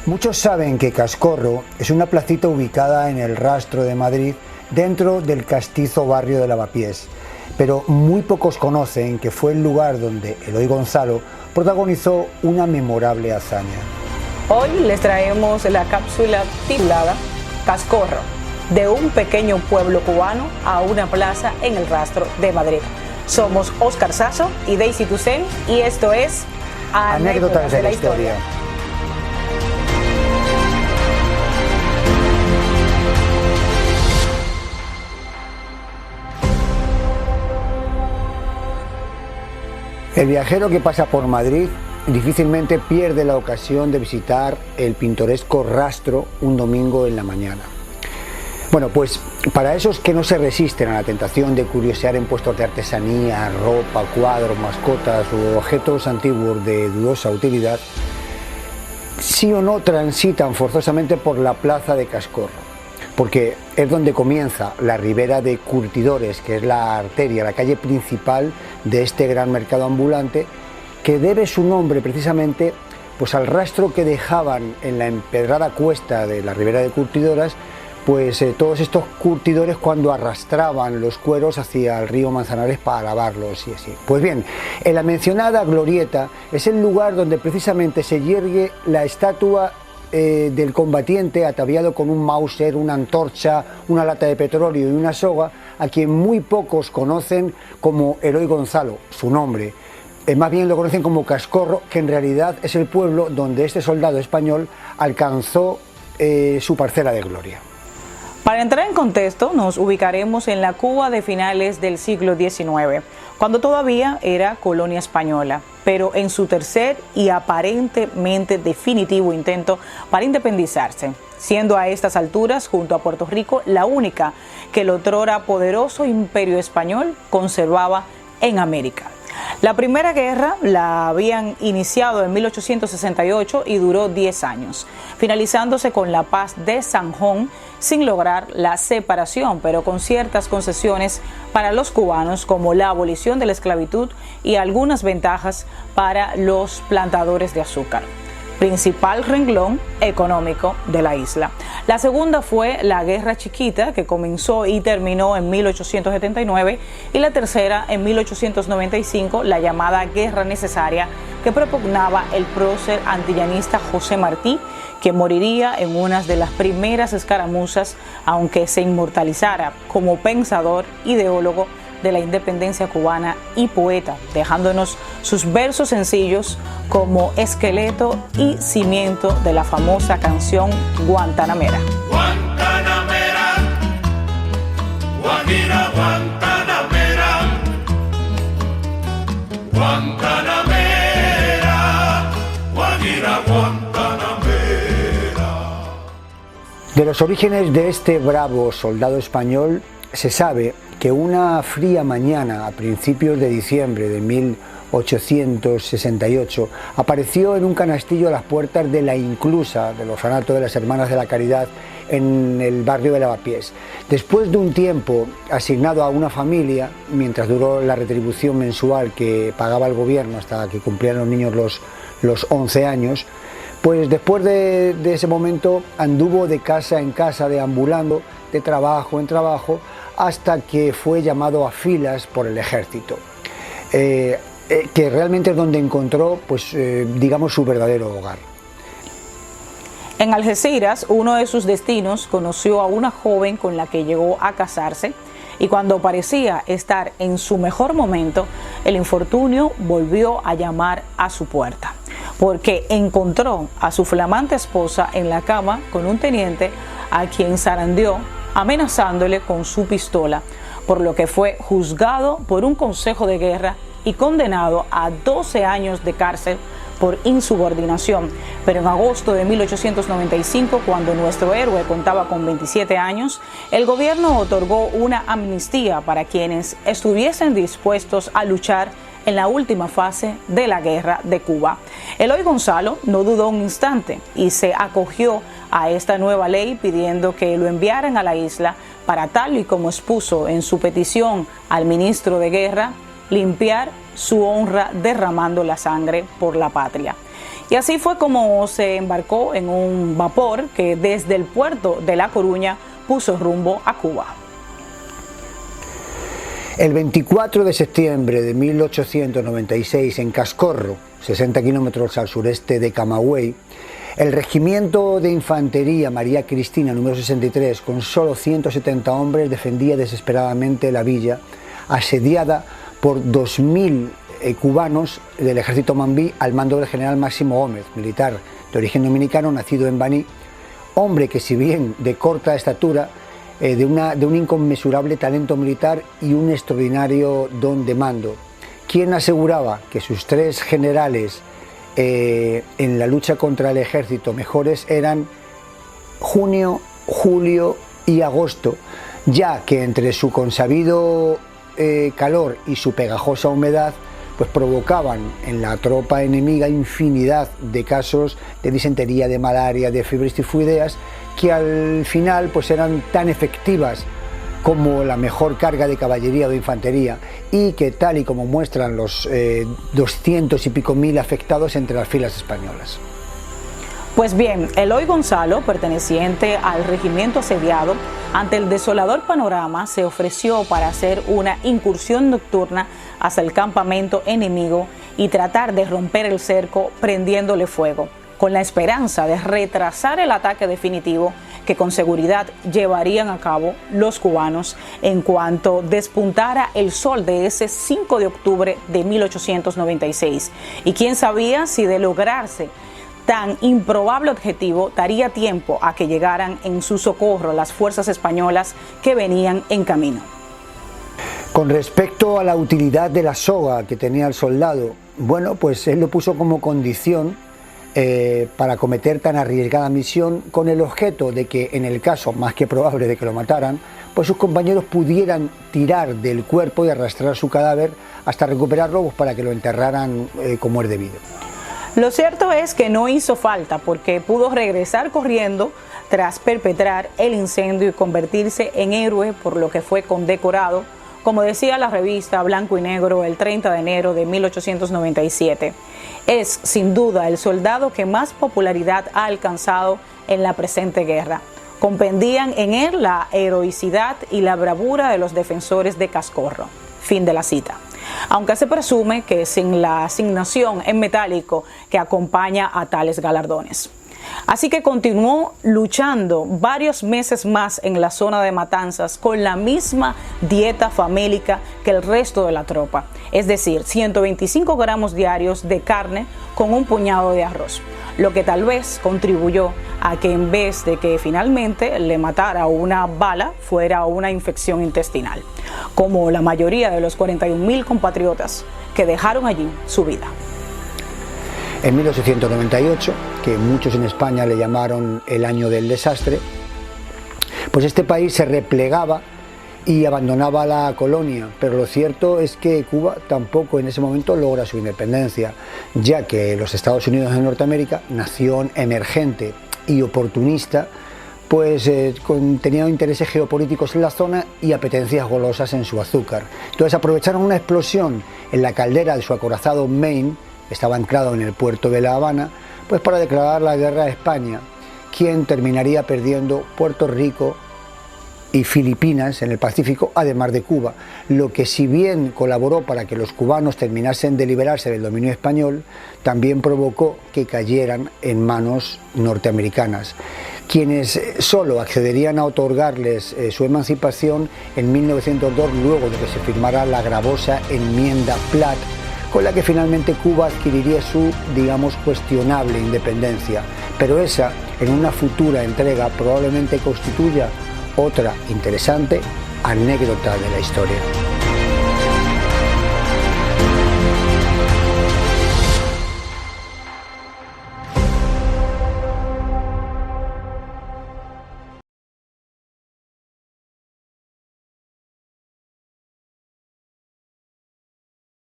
Muchos saben que Cascorro es una placita ubicada en el Rastro de Madrid, dentro del castizo barrio de Lavapiés, pero muy pocos conocen que fue el lugar donde Eloy Gonzalo protagonizó una memorable hazaña. Hoy les traemos la cápsula titulada Cascorro, de un pequeño pueblo cubano a una plaza en el Rastro de Madrid. Somos Oscar Sasso y Daisy Toussaint y esto es Anécdotas de la Historia. El viajero que pasa por Madrid difícilmente pierde la ocasión de visitar el pintoresco Rastro un domingo en la mañana. Bueno, pues para esos que no se resisten a la tentación de curiosear en puestos de artesanía, ropa, cuadros, mascotas u objetos antiguos de dudosa utilidad, sí o no transitan forzosamente por la plaza de Cascorro, porque es donde comienza la ribera de Curtidores, que es la arteria, la calle principal de este gran mercado ambulante, que debe su nombre precisamente pues al rastro que dejaban en la empedrada cuesta de la ribera de Curtidoras, pues todos estos curtidores cuando arrastraban los cueros hacia el río Manzanares para lavarlos y así. Pues bien, en la mencionada glorieta es el lugar donde precisamente se yergue la estatua del combatiente ataviado con un Mauser, una antorcha, una lata de petróleo y una soga, a quien muy pocos conocen como Eloy Gonzalo, su nombre. Más bien lo conocen como Cascorro, que en realidad es el pueblo donde este soldado español alcanzó su parcela de gloria. Para entrar en contexto, nos ubicaremos en la Cuba de finales del siglo XIX, cuando todavía era colonia española, pero en su tercer y aparentemente definitivo intento para independizarse, siendo a estas alturas, junto a Puerto Rico, la única que el otrora poderoso imperio español conservaba en América. La primera guerra la habían iniciado en 1868 y duró 10 años, finalizándose con la paz de Sanjón sin lograr la separación, pero con ciertas concesiones para los cubanos como la abolición de la esclavitud y algunas ventajas para los plantadores de azúcar, principal renglón económico de la isla. La segunda fue la Guerra Chiquita, que comenzó y terminó en 1879, y la tercera en 1895, la llamada Guerra Necesaria, que propugnaba el prócer antillanista José Martí, que moriría en una de las primeras escaramuzas, aunque se inmortalizara como pensador, ideólogo de la independencia cubana y poeta, dejándonos sus versos sencillos como esqueleto y cimiento de la famosa canción Guantanamera. Guantanamera, Guajira, Guantanamera, Guantanamera, Guajira, Guantanamera. De los orígenes de este bravo soldado español se sabe que una fría mañana a principios de diciembre de 1868 apareció en un canastillo a las puertas de la Inclusa, del orfanato de las Hermanas de la Caridad, en el barrio de Lavapiés. Después de un tiempo asignado a una familia, mientras duró la retribución mensual que pagaba el gobierno hasta que cumplían los niños los 11 años, pues después de ese momento anduvo de casa en casa, deambulando de trabajo en trabajo, hasta que fue llamado a filas por el ejército, que realmente es donde encontró, pues, digamos, su verdadero hogar. En Algeciras, uno de sus destinos, conoció a una joven con la que llegó a casarse, y cuando parecía estar en su mejor momento, el infortunio volvió a llamar a su puerta, porque encontró a su flamante esposa en la cama con un teniente a quien zarandeó, amenazándole con su pistola, por lo que fue juzgado por un consejo de guerra y condenado a 12 años de cárcel por insubordinación. Pero en agosto de 1895, cuando nuestro héroe contaba con 27 años, el gobierno otorgó una amnistía para quienes estuviesen dispuestos a luchar en la última fase de la guerra de Cuba. Eloy Gonzalo no dudó un instante y se acogió a esta nueva ley, pidiendo que lo enviaran a la isla para, tal y como expuso en su petición al ministro de Guerra, limpiar su honra derramando la sangre por la patria. Y así fue como se embarcó en un vapor que desde el puerto de La Coruña puso rumbo a Cuba. El 24 de septiembre de 1896, en Cascorro, 60 kilómetros al sureste de Camagüey, el Regimiento de Infantería María Cristina número 63, con solo 170 hombres, defendía desesperadamente la villa, asediada por 2.000 cubanos del ejército mambí al mando del general Máximo Gómez, militar de origen dominicano, nacido en Baní, hombre que, si bien de corta estatura, de un inconmensurable talento militar y un extraordinario don de mando, quien aseguraba que sus 3 generales en la lucha contra el ejército mejores eran junio, julio y agosto, ya que entre su consabido calor y su pegajosa humedad pues provocaban en la tropa enemiga infinidad de casos de disentería, de malaria, de fiebres tifoideas, que al final pues eran tan efectivas como la mejor carga de caballería o de infantería, y que, tal y como muestran los 200 y pico mil afectados entre las filas españolas. Pues bien, Eloy Gonzalo, perteneciente al regimiento asediado, ante el desolador panorama se ofreció para hacer una incursión nocturna hacia el campamento enemigo y tratar de romper el cerco prendiéndole fuego, con la esperanza de retrasar el ataque definitivo que con seguridad llevarían a cabo los cubanos en cuanto despuntara el sol de ese 5 de octubre de 1896. Y quién sabía si de lograrse tan improbable objetivo daría tiempo a que llegaran en su socorro las fuerzas españolas que venían en camino. Con respecto a la utilidad de la soga que tenía el soldado, bueno, pues él lo puso como condición para acometer tan arriesgada misión, con el objeto de que, en el caso más que probable de que lo mataran, pues sus compañeros pudieran tirar del cuerpo y arrastrar su cadáver hasta recuperarlo, pues, para que lo enterraran como es debido. Lo cierto es que no hizo falta, porque pudo regresar corriendo tras perpetrar el incendio y convertirse en héroe, por lo que fue condecorado, como decía la revista Blanco y Negro el 30 de enero de 1897. Es sin duda el soldado que más popularidad ha alcanzado en la presente guerra. Compendían en él la heroicidad y la bravura de los defensores de Cascorro. Fin de la cita. Aunque se presume que sin la asignación en metálico que acompaña a tales galardones. Así que continuó luchando varios meses más en la zona de Matanzas con la misma dieta famélica que el resto de la tropa, es decir, 125 gramos diarios de carne con un puñado de arroz, lo que tal vez contribuyó a que, en vez de que finalmente le matara una bala, fuera una infección intestinal, como la mayoría de los 41.000 compatriotas que dejaron allí su vida. En 1898, que muchos en España le llamaron el año del desastre, pues este país se replegaba y abandonaba la colonia, pero lo cierto es que Cuba tampoco en ese momento logra su independencia, ya que los Estados Unidos de Norteamérica, nación emergente y oportunista, pues tenían intereses geopolíticos en la zona y apetencias golosas en su azúcar. Entonces aprovecharon una explosión en la caldera de su acorazado Maine, que estaba anclado en el puerto de La Habana, pues para declarar la guerra a España, quien terminaría perdiendo Puerto Rico y Filipinas en el Pacífico, además de Cuba, lo que, si bien colaboró para que los cubanos terminasen de liberarse del dominio español, también provocó que cayeran en manos norteamericanas, quienes solo accederían a otorgarles su emancipación en 1902, luego de que se firmara la gravosa enmienda Platt, con la que finalmente Cuba adquiriría su, digamos, cuestionable independencia, pero esa, en una futura entrega, probablemente constituya otra interesante anécdota de la historia.